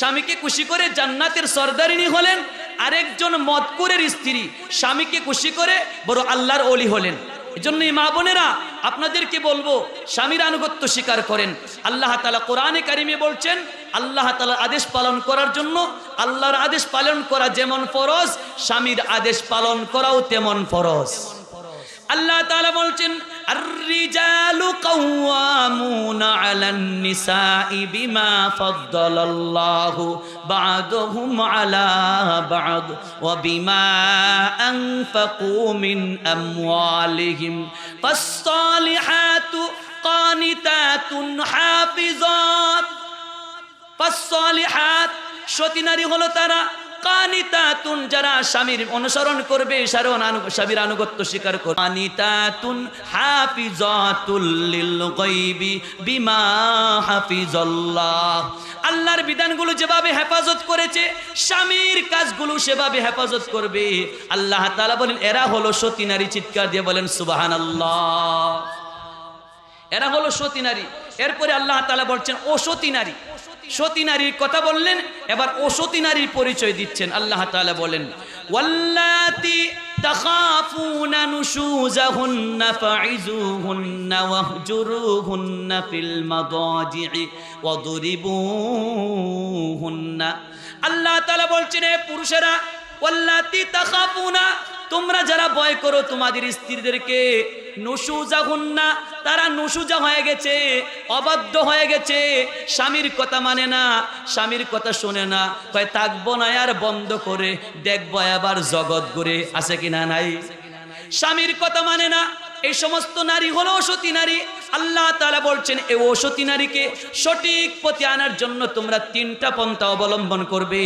স্বামীকে খুশি করে জান্নাতের সরদারিনী হলেন, আরেকজন মদকুরের স্ত্রী স্বামীকে খুশি করে বড় আল্লাহর ওলি হলেন। এজন্য মা বোনেরা আপনাদেরকে বলবো, স্বামীর আনুগত্য স্বীকার করেন। আল্লাহ তাআলা কোরআনে কারিমে বলছেন, আল্লাহ তাআলার আদেশ পালন করার জন্য, আল্লাহর আদেশ পালন করা যেমন ফরজ, স্বামীর আদেশ পালন করাও তেমন ফরজ। আল্লাহ তাআলা বলছেন, আর-রিজালু কাওয়ামুনা আলান নিসাই বিমা ফাদ্দালাল্লাহু বা'দুহুম আলা বা'দ ওয়া বিমা আনফাকু মিন আমওয়ালিহিম ফাস-সালিহাতু কানিতাতুন হাফিজাত। ফাস-সালিহাত সতী নারী হলো তারা, কানিতাতুন যারা স্বামীর অনুসরণ করবে, স্বামীর আনুগত্য স্বীকার করবে। কানিতাতুন হাফিজাতুল লিল গায়বি বিমা হাফিজাল্লাহ। আল্লাহর বিধানগুলো যেভাবে হেফাজত করেছে, স্বামীর কাজগুলো সেভাবে হেফাজত করবে। আল্লাহ তাআলা বলেন এরা হলো সতী নারী। চিৎকার দিয়ে বলেন সুবহানাল্লাহ। এরা হলো সতী নারী। এরপরে আল্লাহ তাআলা বলছেন ও সতী নারী। সতী নারীর কথা বললেন, এবার অসতী নারীর পরিচয় দিচ্ছেন। আল্লাহ তাআলা বলেন, ওয়াল্লাতি তাখাফুনা নুশুজাহুন্না ফাইজুহুন্না ওয়াহজুরুহুন্না ফিল মাদাজি'i ওয়াদরিবুহুন্না। আল্লাহ তাআলা বলছেন এ পুরুষেরা, ওয়াল্লাতি তাখাফুনা, তোমরা যারা ভয় করো তোমাদের স্ত্রীদেরকে, নুশুজাহুন্না, তারা নুশুজা হয়ে গেছে, অবাধ্য হয়ে গেছে, স্বামীর কথা মানে না, স্বামীর কথা শোনে না, কয় থাকবো না আর বন্ধ করে দেখবো আবার জগৎ ঘুরে, আছে কিনা নাই? স্বামীর কথা মানে না, এই সমস্ত নারী হলো অসতী নারী। আল্লাহ তাআলা বলছেন এই অসতী নারীকে সঠিক পথে আনার জন্য তোমরা তিনটা পন্থা অবলম্বন করবে।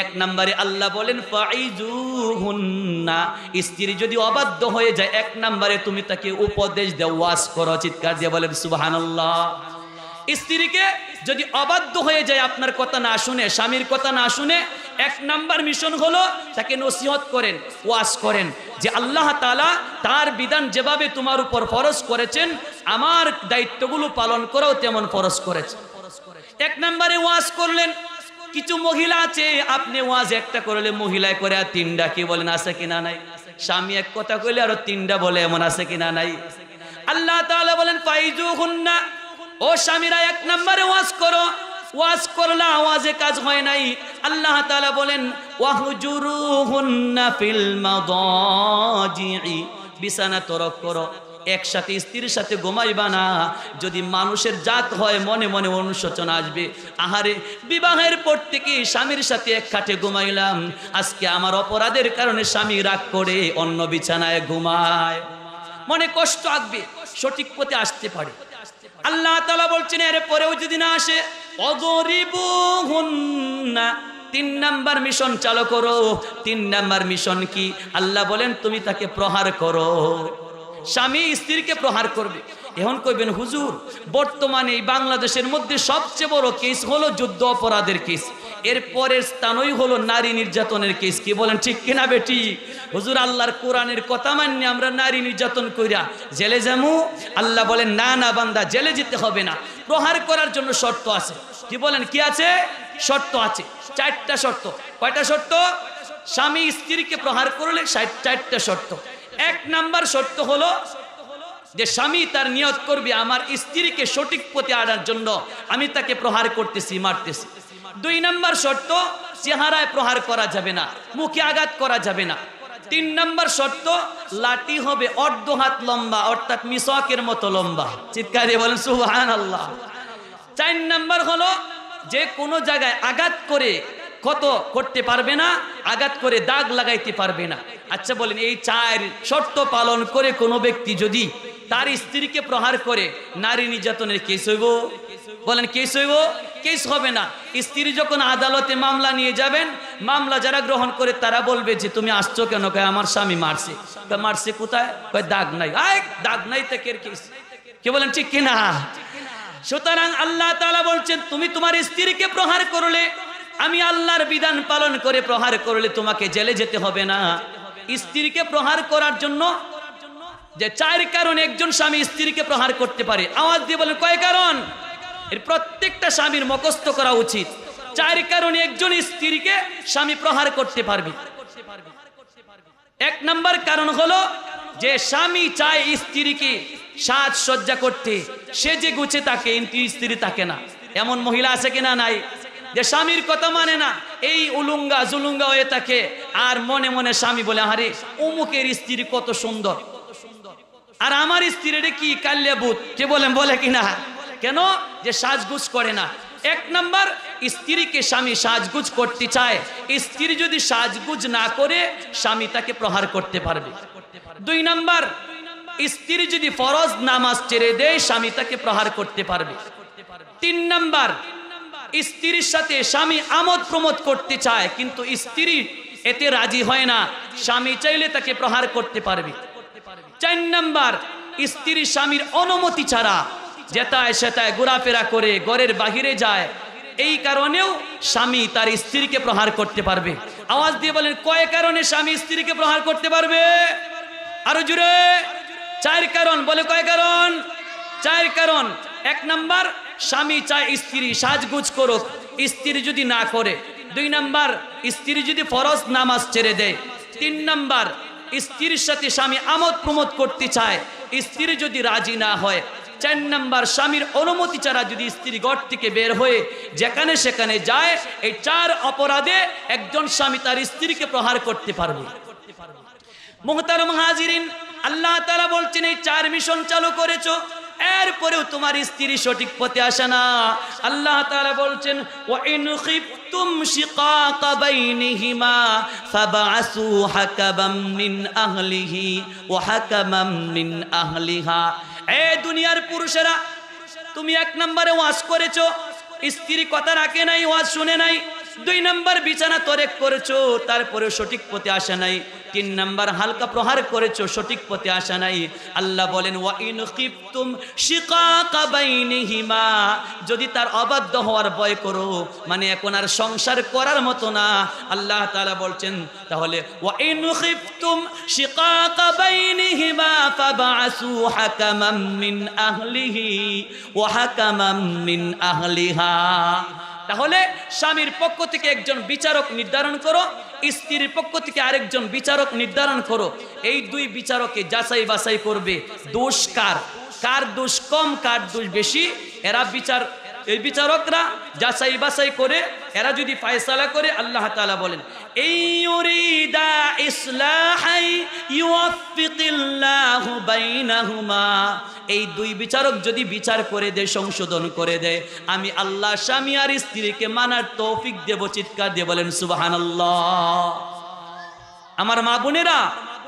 এক নম্বরে আল্লাহ বলেন ফাইজুহুন্না, স্ত্রী যদি অবাধ্য হয়ে যায়, এক নম্বরে তুমি তাকে উপদেশ দাও, ওয়াজ করো। চিৎকার দিয়ে বলেন সুবহানাল্লাহ। স্ত্রীকে যদি অবাধ্য হয়ে যায়, আপনার কথা না শুনে, স্বামীর কথা না শুনে, এক নাম্বার মিশন হলো তাকে নসিহত করেন, ওয়াজ করেন যে আল্লাহ তাআলা তার বিধান যেভাবে তোমার উপর ফরজ করেছেন, আমার দায়িত্বগুলো পালন করাও তেমন ফরজ করেছেন। এক নম্বরে ওয়াজ করলেন। কিছু মহিলা আছে, আপনি ওয়াজ একটা করলে মহিলায় করে আর তিনটা, কি বলেন আছে কিনা নাই? স্বামী এক কথা কইলে আরো তিনটা বলে, এমন আছে কিনা নাই? আল্লাহ তাআলা বলেন ফাইজুহুন্না, ও স্বামীরা এক নম্বরে ওয়াজ করো। ওয়াজ করলা, আওয়াজে কাজ হয় নাই, আল্লাহ তাআলা বলেন ওয়াহজুরুহুন্না ফিল মাদাজি'i, বিছানা তরক করো। একসাথে স্ত্রীর সাথে ঘুমাইবা না। যদি মানুষের জাত হয়, মনে মনে অনুশোচনা আসবে, আহারে বিবাহের পর থেকে স্বামীর সাথে এক খাটে ঘুমাইলাম, আজকে আমার অপরাধের কারণে স্বামী রাগ করে অন্য বিছানায় ঘুমায়, মনে কষ্ট আসবে, সঠিক পথে আসতে পারে। আল্লাহ তাআলা বলছেন এর পরেও যদি না আসে, অযরিবুহুন্না, তিন নাম্বার মিশন চালু করো। তিন নাম্বার মিশন কি? আল্লাহ বলেন তুমি তাকে প্রহার করো। স্বামী স্ত্রীকে প্রহার করবে। এখন কইবেন হুজুর, বর্তমানে এই বাংলাদেশের মধ্যে সবচেয়ে বড় কেস হলো যুদ্ধ অপরাধের কেস, এর পরের স্থানই হলো নারী নির্যাতনের কেস, কি বলেন ঠিক কিনা বেটি? হুজুর আল্লাহর কোরআনের কথা মান্য আমরা নারী নির্যাতন কইরা জেলে যামু? আল্লাহ বলেন না না বান্দা, জেলে যেতে হবে না, প্রহার করার জন্য শর্ত আছে। কি বলেন, কি আছে? শর্ত আছে, 4টা শর্ত। কয়টা শর্ত? স্বামী স্ত্রীকে প্রহার করলে 4টা শর্ত। এক নাম্বার শর্ত হলো যে স্বামী তার নিয়ত করবে আমার স্ত্রীকে সঠিক পথে আনার জন্য আমি তাকে প্রহার করতেছি, মারতেছি। 2 নাম্বার শর্ত, চেহারায় প্রহার করা যাবে না, মুখে আঘাত করা যাবে না। 3 নাম্বার শর্ত, লাঠি হবে অর্ধ হাত লম্বা, অর্থাৎ মিসওয়াকের মতো লম্বা। চিৎকার দিয়ে বলেন সুবহানাল্লাহ। 4 নাম্বার হলো যে কোনো জায়গায় আঘাত করে ক্ষত করতে পারবে না, আঘাত করে দাগ লাগাইতে পারবে না। আচ্ছা বলেন, এই 4 শর্ত পালন করে কোনো ব্যক্তি যদি তার স্ত্রীকে প্রহার করে, নারী নির্যাতনের কেস হইব? বলেন কেস হইব? কেস হবে না। স্ত্রী যখন আদালতে মামলা নিয়ে যাবেন, মামলা যারা গ্রহণ করে তারা বলবে যে তুমি আসছো কেন? কয় আমার স্বামী মারছে। মারছে কোথায়? কয় দাগ নাই। দাগ নাই তো কের কেস? কি বলেন ঠিক কিনা? সুতরাং আল্লাহ তাআলা বলছেন তুমি তোমার স্ত্রীকে প্রহার করলে, আমি আল্লাহর বিধান পালন করে প্রহার করলে তোমাকে জেলে যেতে হবে না। স্ত্রীকে প্রহার করার জন্য যে 4 কারণে একজন স্বামী স্ত্রীকে প্রহার করতে পারে, আওয়াজ দিয়ে বলেন কয় কারণ? এর প্রত্যেকটা স্বামীর মুখস্থ করা উচিত। চার কারণে একজন স্ত্রীকে স্বামী প্রহার করতে পারবে। এক নাম্বার কারণ হলো যে স্বামী চায় স্ত্রীকে সাজসজ্জা করতে, সে যে গুছে তাকে, কিন্তু স্ত্রী তাকে না। এমন মহিলা আছে কিনা? নাই। যে স্বামীর কথা মানে না, এই উলুঙ্গা জুলুঙ্গা হয়ে থাকে, আর মনে মনে স্বামী বলে আরে অমুকের স্ত্রী কত সুন্দর, আর আমার স্ত্রীর কি কাল্যা বুত, কে বলেন, বলে কিনা? কেন? যে সাজগুজ করে না। এক নাম্বার, স্ত্রীকে স্বামী সাজগুজ করতে চায়, স্ত্রী যদি সাজগুজ না করে স্বামী তাকে প্রহার করতে পারবে। দুই নাম্বার, স্ত্রী যদি ফরজ নামাজ ছেড়ে দেয় স্বামী তাকে প্রহার করতে পারবে। তিন নাম্বার, স্ত্রীর সাথে স্বামী আমোদ প্রমোদ করতে চায় কিন্তু স্ত্রী এতে রাজি হয় না, স্বামী চাইলে তাকে প্রহার করতে পারবে। চার নাম্বার, স্ত্রী স্বামীর অনুমতি ছাড়া যেতায় সেতায় ঘোরাফেরা করে, ঘরের বাহিরে যায়, এই কারণেও স্বামী তার স্ত্রীকে প্রহার করতে পারবে। আওয়াজ দিয়ে বলেন, কয় কারণে স্বামী স্ত্রীকে প্রহার করতে পারবে? আরো জোরে। চার কারণ। বলে কয় কারণ? চার কারণ। এক নাম্বার, স্বামী চায় স্ত্রী সাজগুজ করুক, স্ত্রী যদি না করে। দুই নাম্বার, স্ত্রী যদি ফরজ নামাজ ছেড়ে দেয়। তিন নাম্বার, স্ত্রীর সাথে স্বামী আমোদ প্রমোদ করতে চায়, স্ত্রী যদি রাজি না হয়। চার নাম্বার, স্বামীর অনুমতি ছাড়া যদি স্ত্রী ঘর থেকে বের হয়ে যেখানে সেখানে যায়, এই চার অপরাধে একজন স্বামী তার স্ত্রীকে প্রহার করতে পারবে। মুহতারাম হাজিরিন, আল্লাহ তাআলা বলছেন এই চার মিশন চালু করেছো, এরপরেও তোমার স্ত্রী সঠিক পথে আসে না। আল্লাহ তাআলা বলছেন, ওয়া ইন খিফতুম শিকাকা বাইনিহিমা ফাবআসু হাকামান মিন আহলিহি ওয়া হাকামান মিন আহলিহা। এ দুনিয়ার পুরুষেরা, তুমি এক নম্বরে ওয়াজ করেছো, স্ত্রী কথা রাখে নাই, ওয়াজ শুনে নাই। দুই নাম্বার, বিছানা তরেক করেছো, তারপরে সঠিক পথে আসে নাই। তিন নাম্বার, হালকা প্রহার করেছো, সঠিক পথে আসে নাই। আল্লাহ বলেন, ওয়া ইন খিফতুম শিকাকা বাইনিহিমা, যদি তার অবাধ্য হওয়ার ভয় করো, মানে এখন আর সংসার করার মতো না, আল্লাহ তাআলা বলছেন তাহলে ওয়া ইন খিফতুম শিকাকা বাইনিহিমা ফাবআসু হাকামান মিন আহলিহি ওয়া হাকামান মিন আহলিহা। তাহলে স্বামীর পক্ষ থেকে একজন বিচারক নির্ধারণ করো, স্ত্রীর পক্ষ থেকে আরেকজন বিচারক নির্ধারণ করো। এই দুই বিচারকে যাচাই বাছাই করবে দোষ কার, কার দোষ কম, কার দোষ বেশি। এই বিচারকরা যাচাই বাছাই করে এরা যদি ফয়সালা করে, আল্লাহ তাআলা বলেন, ইউরিদা ইসলাহাই ইউওয়াফিকিল্লাহু বাইনাহুমা। এই দুই বিচারক যদি বিচার করে দেয়, সংশোধন করে দেয়, আমি আল্লাহ স্বামী আর স্ত্রীকে মানার তৌফিক দেব। চিৎকার দিয়ে বলেন সুবহানাল্লাহ। আমার মা বোনেরা,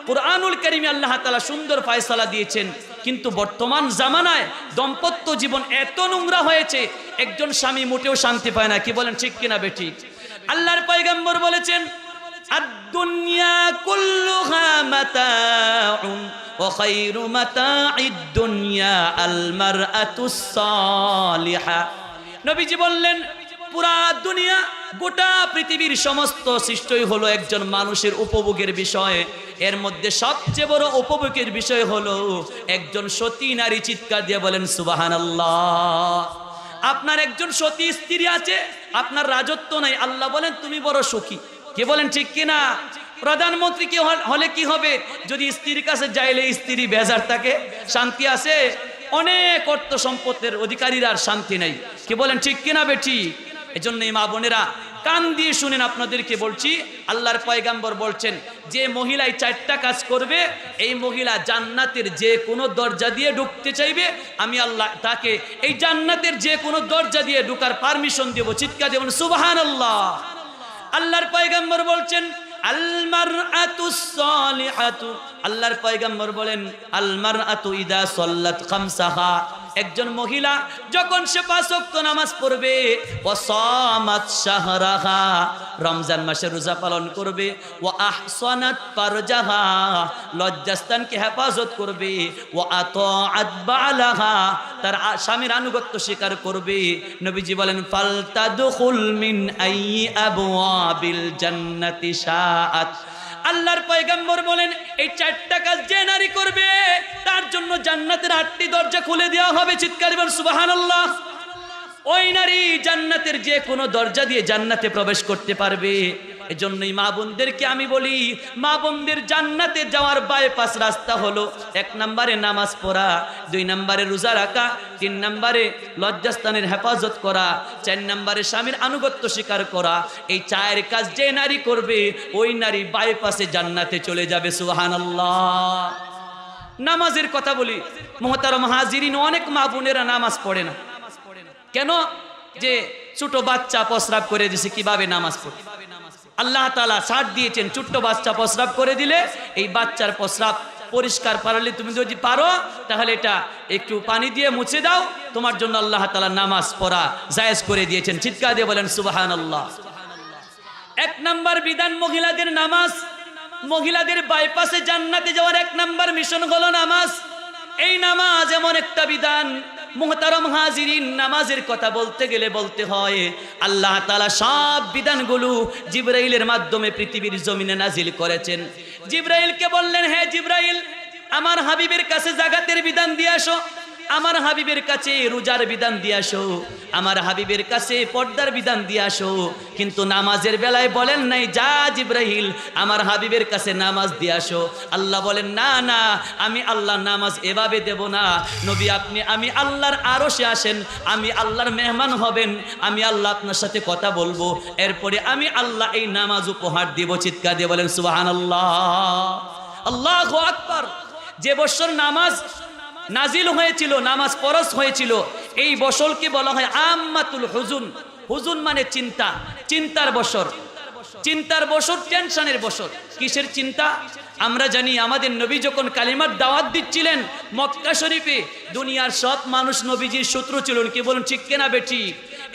কুরআনুল কারীমে আল্লাহ তাআলা সুন্দর ফয়সালা দিয়েছেন, কিন্তু বর্তমান জামানায় দাম্পত্য জীবন এত নোংরা হয়েছে, একজন স্বামী মোটেও শান্তি পায় না। কি বলেন, ঠিক কিনা বেঠিক? আল্লাহর পয়গম্বর বলেছেন, আদ-দুনিয়া কুল্লুহা মাতাউন ওয়া খায়রু মাতাঈদ দুনিয়া আল মারআতুস সালিহা। নবীজি বললেন, পুরা দুনিয়া, গোটা পৃথিবীর সমস্ত সৃষ্টিই হলো একজন মানুষের উপভোগের বিষয়। এর মধ্যে সবচেয়ে বড় উপভোগের বিষয় হলো একজন সতী নারী। চিৎকার দিয়ে বলেন সুবহানাল্লাহ। আপনার একজন সতী স্ত্রী আছে, আপনার রাজত্ব নাই, আল্লাহ বলেন তুমি বড় সুখী। কে বলেন, ঠিক কিনা? প্রধানমন্ত্রী কি হলে কি হবে? যদি স্ত্রীর কাছে যাইলে স্ত্রী বেজার থাকে, শান্তি আছে? অনেক অর্থ সম্পদের অধিকারীরা আর শান্তি নাই। কে বলেন, ঠিক কিনা বেটি? এজন্য মা বোনেরা, কান দিয়ে শুনেন, আপনাদেরকে বলছি, আল্লাহর পয়গম্বর বলছেন, যে মহিলাই চারটা কাজ করবে, এই মহিলা জান্নাতের যে কোনো দরজা দিয়ে ঢুকতে চাইবে, আমি আল্লাহ তাকে এই জান্নাতের যে কোনো দরজা দিয়ে ঢোকার পারমিশন দেব। চিৎকার দেব সুবহানাল্লাহ। আল্লাহর পয়গম্বর বলছেন, আল মারআতুস সালিহাতু, আল্লাহর পয়গম্বর বলেন, আল মারআতু ইদা সাল্লাত খামসাহা, একজন মহিলা যখন সে 5 ওয়াক্ত নামাজ পড়বে, ওয়া সামাত শাহরাহা, রমজান মাসে রোজা পালন করবে, ওয়া আহসানাত ফারজাহা, লজ্জাস্থানকে হেফাজত করবে, ওয়া আতাআত বালাহা, তার স্বামীর আনুগত্য স্বীকার করবে, নবীজি বলেন, ফালতাদখুল মিন আইয়ি আবওয়াবিল জান্নাতি শাআত। আল্লাহর পয়গম্বর বলেন, এই চারটা কাজ যে নারী করবে, তার জন্য জান্নাতের 8টি দরজা খুলে দেওয়া হবে। চিৎকার করে সুবহানাল্লাহ। ওই নারী জান্নাতের যে কোনো দরজা দিয়ে জান্নাতে প্রবেশ করতে পারবে। এজন্যই মা বোনদেরকে আমি বলি, মা বোনদের জান্নাতে যাওয়ার বাইপাস রাস্তা হলো 1 নম্বরে নামাজ পড়া, 2 নম্বরে রোজা রাখা, 3 নম্বরে লজ্জাস্থানের হেফাজত করা, 4 নম্বরে স্বামীর আনুগত্য স্বীকার করা। এই 4 কাজ যে নারী করবে ওই নারী বাইপাসে জান্নাতে চলে যাবে। সুবহানাল্লাহ। নামাজের কথা বলি, মুহতারাম হাজিরিন, অনেক মা বোনেরা নামাজ পড়ে না। কেন? যে ছোট বাচ্চা প্রস্রাব করে দিছে, কিভাবে নামাজ পড়ে? আল্লাহ তাআলা ছাড় দিয়েছেন, ছোট্ট বাচ্চা প্রস্রাব করে দিলে এই বাচ্চার প্রস্রাব পরিষ্কার পারলে তুমি যদি পারো তাহলে এটা একটু পানি দিয়ে মুছে দাও, তোমার জন্য আল্লাহ তাআলা নামাজ পড়া জায়েজ করে দিয়েছেন। চিৎকার দিয়ে বলেন সুবহানাল্লাহ। 1 নম্বর বিধান মহিলাদের নামাজ। মহিলাদের বাইপাসে জান্নাতে যাওয়ার 1 নম্বর মিশন হলো নামাজ। এই নামাজ এমন একটা বিধান, মুহতারাম হাজিরিন, নামাজের কথা বলতে গেলে বলতে হয় আল্লাহ তাআলা সব বিধানগুলো জিবরাইলের মাধ্যমে পৃথিবীর জমিনে নাজিল করেছেন। জিবরাইলকে বললেন, হে জিবরাইল, আমার হাবিবের কাছে জাকাতের বিধান দিয়ে আসো, আমার হাবিবের কাছে রোজার বিধান দিয়ে আসো, আমার হাবিবের কাছে পর্দার বিধান দিয়ে আসো। কিন্তু নামাজের বেলায় বলেন নাই, যা জিবরাইল আমার হাবিবের কাছে নামাজ দিয়ে আসো। আল্লাহ বলেন, না না, আমি আল্লাহ নামাজ এভাবে দেব না নবী, আপনি আমি আল্লাহর আরশে আসেন, আমি আল্লাহর মেহমান হবেন, আমি আল্লাহ আপনার সাথে কথা বলবো, এরপরে আমি আল্লাহ এই নামাজ উপহার দিব। চিৎকার দিয়ে বলেন সুবহানাল্লাহ। আল্লাহু আকবার। যে বছর নামাজ নাজিল হয়েছিল, নামাজ ফরজ হয়েছিল, এই বছরকে বলা হয় আম্মাতুল হুজুন। হুজুন মানে চিন্তা, চিন্তার বছর, চিন্তার বছর, টেনশনের বছর। কিসের চিন্তা? আমরা জানি আমাদের নবী যখন কালিমার দাওয়াত দিচ্ছিলেন মক্কা শরীফে, দুনিয়ার সব মানুষ নবীজির শত্রু ছিলেন। কি বলুন, ঠিক কিনা বেটি?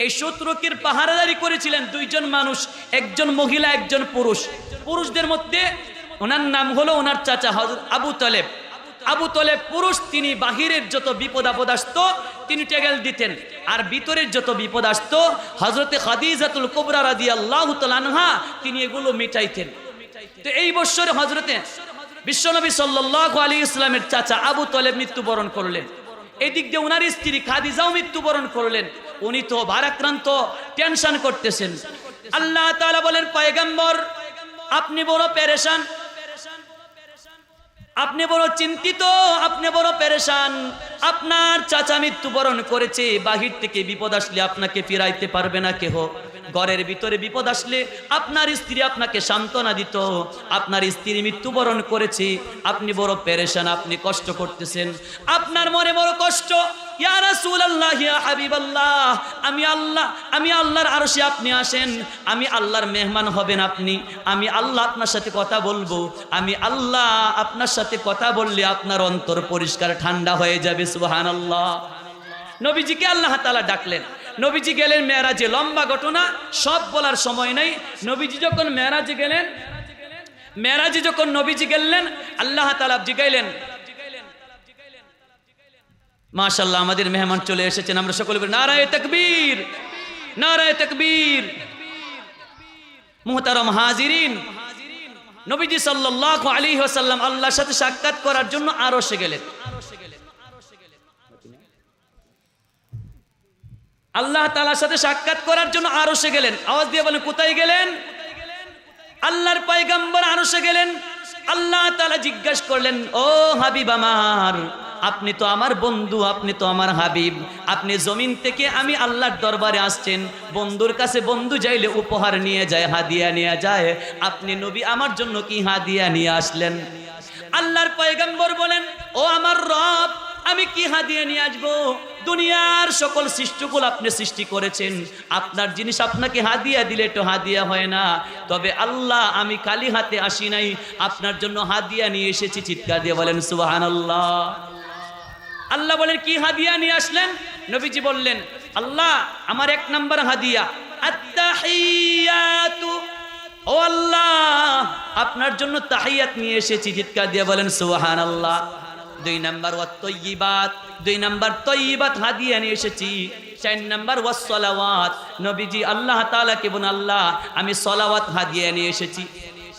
এই শত্রুকে পাহারাদারি করেছিলেন 2 জন মানুষ, একজন মহিলা একজন পুরুষ। পুরুষদের মধ্যে ওনার নাম হলো ওনার চাচা হযরত আবু তালেব। আবু তালেব পুরুষ, তিনি বাহিরের যত বিপদ আপদ আসতো তিনি টেগেল দিতেন, আর ভিতরের যত বিপদ আসতো হযরতে খাদিজাতুল কুবরা রাদিয়াল্লাহু তাআলা আনহা তিনি এগুলো মিটাইতেন। তো এই বছরে হযরতে বিশ্বনবী সাল্লাল্লাহু আলাইহি ওয়াসাল্লামের চাচা আবু তালেব মৃত্যুবরণ করলেন। এদিক দিয়ে ওনার স্ত্রী খাদিজাও মৃত্যুবরণ করলেন। উনি তো ভারাক্রান্ত, টেনশন করতেছেন। আল্লাহ তাআলা বলেন, পয়গম্বর আপনি বড় পেরেশান, আপনি বড় চিন্তিত, আপনি বড় পেরেশান। আপনার চাচা মৃত্যুবরণ করেছে, বাহির থেকে বিপদ আসলে আপনাকে ফিরাইতে পারবে না কেহ। ঘরের ভিতরে বিপদ আসলে আপনার স্ত্রী আপনাকে সান্ত্বনা দিত। আপনার স্ত্রী মৃত্যুবরণ করেছে, আপনি বড় পেরেশান, আপনি কষ্ট করতেছেন, আপনার মনে বড় কষ্ট। ইয়া রাসূলুল্লাহ, ইয়া হাবিবাল্লাহ, আমি আল্লাহর আরশে আপনি আসেন, আমি আল্লাহর মেহমান হবেন আপনি, আমি আল্লাহ আপনার সাথে কথা বলবো, আমি আল্লাহ আপনার সাথে কথা বললে আপনার অন্তর পরিষ্কার ঠান্ডা হয়ে যাবে। সুবহানাল্লাহ। নবীজিকে আল্লাহ তাআলা ডাকলেন। নবীজি গেলেন মেরাজে। লম্বা ঘটনা, সব বলার সময় নেই। নবীজি যখন মেরাজে গেলেন, মেরাজে যখন নবীজি গেলেন, আল্লাহ তাআলা জিগাইলেন। মাশাআল্লাহ, আমাদের মেহমান চলে এসেছেন, আমরা সকলে বলি নারায়ে তাকবীর, নারায়ে তাকবীর। মুহতারাম হাজিরিন, নবীজি সাল্লাল্লাহু আলাইহি ওয়াসাল্লাম আল্লাহর সাথে সাক্ষাৎ করার জন্য আরশে গেলেন। আল্লাহ তাআলার সাথে সাক্ষাৎ করার জন্য আরশে গেলেন। আওয়াজ দিয়ে বলেন, কোথায় গেলেন? আল্লাহর পয়গম্বর আরশে গেলেন। আল্লাহ তাআলা জিজ্ঞাসা করলেন, ও হাবিব আমার, আপনি তো আমার বন্ধু, আপনি তো আমার হাবিব, আপনি জমিন থেকে আমি আল্লাহর দরবারে আসছেন। বন্ধুর কাছে বন্ধু যাইলে উপহার নিয়ে যায়, হাদিয়া নিয়ে যায়। আপনি নবী আমার জন্য কি হাদিয়া নিয়ে আসলেন? আল্লাহর পয়গম্বর বলেন, ও আমার রব, আমি কি হাদিয়া নিয়ে আসবো? দুনিয়ার সকল সৃষ্টিগুলো আপনি সৃষ্টি করেছেন, আপনার জিনিস আপনাকে হাদিয়া দিলে তো হাদিয়া হয় না। তবে আল্লাহ, আমি খালি হাতে আসি নাই, আপনার জন্য হাদিয়া নিয়ে এসেছি। চিৎকার দিয়ে বলেন সুবহানাল্লাহ। আল্লাহ বলেন, কি হাদিয়া নিয়ে আসলেন? নবীজি বললেন, আল্লাহ, আমার 1 নম্বর হাদিয়া আত-তাহিয়াতু। ও আল্লাহ, আপনার জন্য তাহিয়াত নিয়ে এসেছি। চিৎকার দিয়ে বলেন সুবহানাল্লাহ। 2 নম্বর ওয়াত-তাইয়িবাত, 2 নম্বর তাইয়িবাত হাদিয়া নিয়ে এসেছি। 4 নম্বর ওয়াস-সালাওয়াত। নবীজি আল্লাহ তাআলাকে বলেন, আল্লাহ, আমি সালাওয়াত হাদিয়া নিয়ে এসেছি।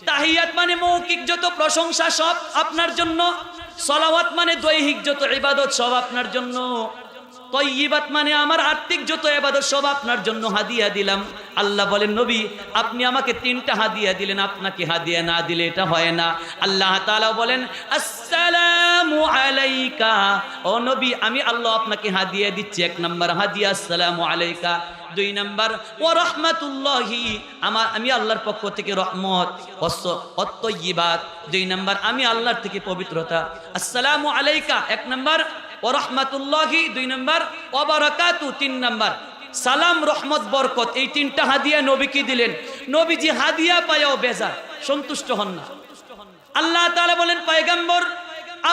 তাহিয়াত মানে মৌখিক যত প্রশংসা সব আপনার জন্য, সালাওয়াত মানে দৈহিক যত ইবাদত সব আপনার জন্য। তয়্যিবাত মানে আমার আর্থিক যত ইবাদত সব আপনার জন্য হাদিয়া দিলাম। আল্লাহ বলেন নবী আপনি আমাকে 3টা হাদিয়া দিলেন, আপনাকে হাদিয়া না দিলে এটা হয় না। আল্লাহ তাআলা বলেন আসসালামু আলাইকা, ও নবী আমি আল্লাহ আপনাকে হাদিয়া দিচ্ছি। 1 নাম্বার হাদিয়া আসসালামু আলাইকা। 2 নাম্বার ওয়া রাহমাতুল্লাহি, আমি আল্লাহর পক্ষ থেকে রহমত, অত-তয়্যিবাত। 2 নাম্বার আমি আল্লাহর থেকে পবিত্রতা। আসসালামু আলাইকা 1 নাম্বার, ওয়া রাহমাতুল্লাহি 2 নাম্বার, ওয়া বারাকাতু 3 নাম্বার। সালাম রহমত বরকত এই 3টা হাদিয়া নবীকে দিলেন। নবীজি হাদিয়া পায়ও বেজার, সন্তুষ্ট হন না। আল্লাহ তাআলা বলেন পয়গম্বর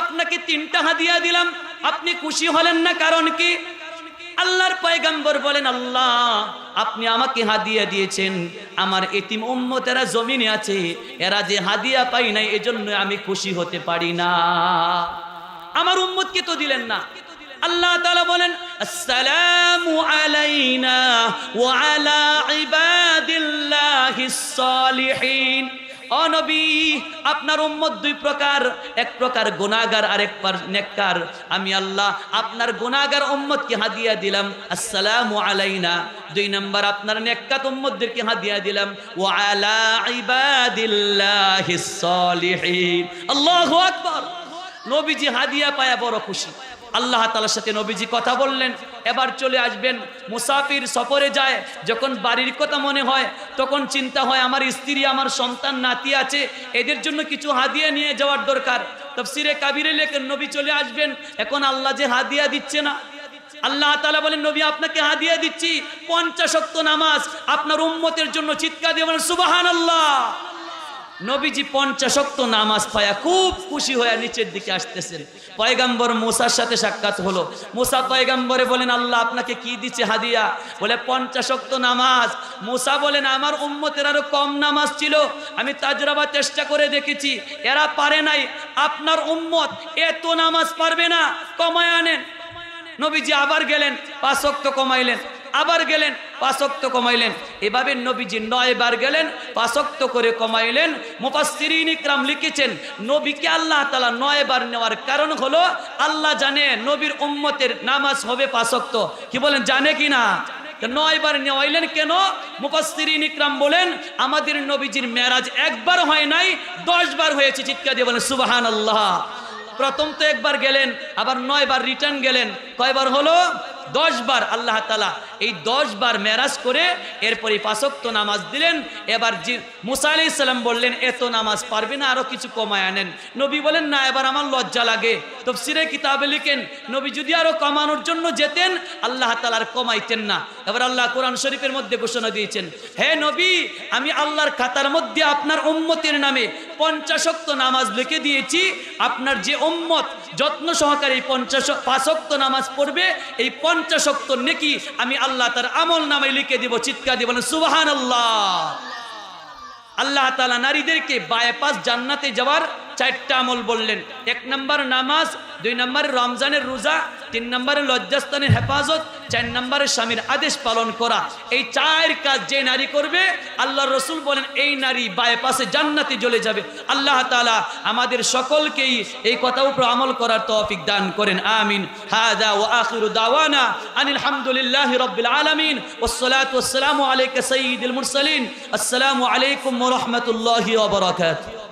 আপনাকে 3টা হাদিয়া দিলাম, আপনি খুশি হলেন না, কারণ কি? আল্লাহর পয়গম্বর বলেন আল্লাহ আপনি আমাকে হাদিয়া দিয়েছেন, আমার এতিম উম্মতেরা জমিনে আছে, এরা যে হাদিয়া পাই নাই এজন্য আমি খুশি হতে পারি না। আমার উম্মতকে তো দিলেন না। আল্লাহ তাআলা বলেন আসসালামু আলাইনা ওয়া আলা ইবাদিল্লাহিস সালিহিন। ও নবী আপনার উম্মত 2 প্রকার, এক প্রকার গুনাহগার আর এক প্রকার নেককার। আমি আল্লাহ আপনার গুনাহগার উম্মতকে হাদিয়া দিলাম আসসালামু আলাইনা। 2 নাম্বার আপনার নেককার উম্মতদেরকে হাদিয়া দিলাম ওয়া আলা ইবাদিল্লাহিস সালিহিন। আল্লাহু আকবার। নবীজি হাদিয়া পায়া বড় খুশি। আল্লাহ তাআলার সাথে নবীজি কথা বললেন এবার চলে আসবেন। মুসাফির সফরে যায়, যখন বাড়ির কথা মনে হয় তখন চিন্তা হয় আমার স্ত্রী আমার সন্তান নাতি আছে, এদের জন্য কিছু হাদিয়া নিয়ে যাওয়ার দরকার। তাফসীরে কাবীরে লেখেন নবী চলে আসবেন, এখন আল্লাহ যে হাদিয়া দিচ্ছে না। আল্লাহ তাআলা বলেন নবী আপনাকে হাদিয়া দিচ্ছি 50 ওয়াক্ত নামাজ আপনার উম্মতের জন্য। চিৎকার দিয়ে বলেন সুবহানাল্লাহ। নবীজি 50 ওয়াক্ত নামাজ পায়া খুব খুশি হয়ে নিচের দিকে আসতেছেন। পয়গম্বর মুসার সাথে সাক্ষাৎ হলো। মুসা পয়গম্বরে বলেন আল্লাহ আপনাকে কি দিচ্ছে হাদিয়া? বলে 50 ওয়াক্ত নামাজ। মুসা বলেন আমার উম্মতের আরো কম নামাজ ছিল, আমি তাজরাবা চেষ্টা করে দেখেছি, এরা পারে নাই, আপনার উম্মত এত নামাজ পারবে না, কমায় আনেন। নবীজি আবার গেলেন 5 ওয়াক্ত কমাইলেন, আবার গেলেন 5 ওয়াক্ত কমাইলেন। এভাবে নবীজি 9 বার গেলেন, 5 ওয়াক্ত করে কমাইলেন। মুফাসসিরিন ইকরাম লিখেছেন নবীকে আল্লাহ তাআলা 9 বার নেওয়ার কারণ হলো আল্লাহ জানে নবীর উম্মতের নামাজ হবে 5 ওয়াক্ত। কি বলেন জানে কি না? 9 বার নেওয়াইলেন কেন? মুফাসসিরিন ইকরাম বলেন আমাদের নবীজির মেরাজ 1 বার হয় নাই, 10 বার হয়েছে। চিৎকার দিয়ে বলেন সুবহানাল্লাহ। প্রথম তো 1 বার গেলেন, আবার 9 বার রিটার্ন গেলেন, কয়বার হলো? 10 বার। আল্লাহ তাআলা এই 10 বার মেরাজ করে এরপরে 5 ওয়াক্ত নামাজ দিলেন। এবার মুসা আলাইহিস সালাম বললেন এত নামাজ পারবে না, আরো কিছু কমায় আনেন। নবী বলেন না এবার আমার লজ্জা লাগে। তাফসীরে কিতাবে লিখেন নবী যদি আরো কমানোর জন্য যেতেন আল্লাহ তাআলা আর কমাইতেন না। এবার আল্লাহ কোরআন শরীফের মধ্যে ঘোষণা দিয়েছেন হে নবী আমি আল্লাহর খাতার মধ্যে আপনার উম্মতের নামে 50 ওয়াক্ত নামাজ লিখে দিয়েছি। আপনার যে উম্মত যত্ন সহকারে 5 ওয়াক্ত নামাজ পড়বে এই 50 ওয়াক্ত নেকি আমি আল্লাহ তার আমল নামে লিখে দিব। চিৎকার দিয়ে বলেন সুবহানাল্লাহ। আল্লাহ তাআলা নারীদেরকে বাইপাস জান্নাতে যাওয়ার 4টা আমল বললেন। 1 নাম্বার নামাজ, 2 নম্বরে রমজানের রোজা, 3 নম্বরে লজ্জাস্থানের হেফাজত, 4 নম্বরে স্বামীর আদেশ পালন করা। এই 4 কাজ যে নারী করবে আল্লাহর রাসূল বলেন এই নারী বাইপাসে জান্নাতে চলে যাবে। আল্লাহ তাআলা আমাদের সকলকেই এই কথার উপর আমল করার তৌফিক দান করেন, আমিন। হাযা ওয়া আখিরু দাওয়ানা আনিল হামদুলিল্লাহি রাব্বিল আলামিন ওয়াসসালাতু ওয়াসসালামু আলাইকা সাইয়্যিদুল মুরসালিন। আসসালামু আলাইকুম ওয়া রাহমাতুল্লাহি ওয়া বারাকাতুহু।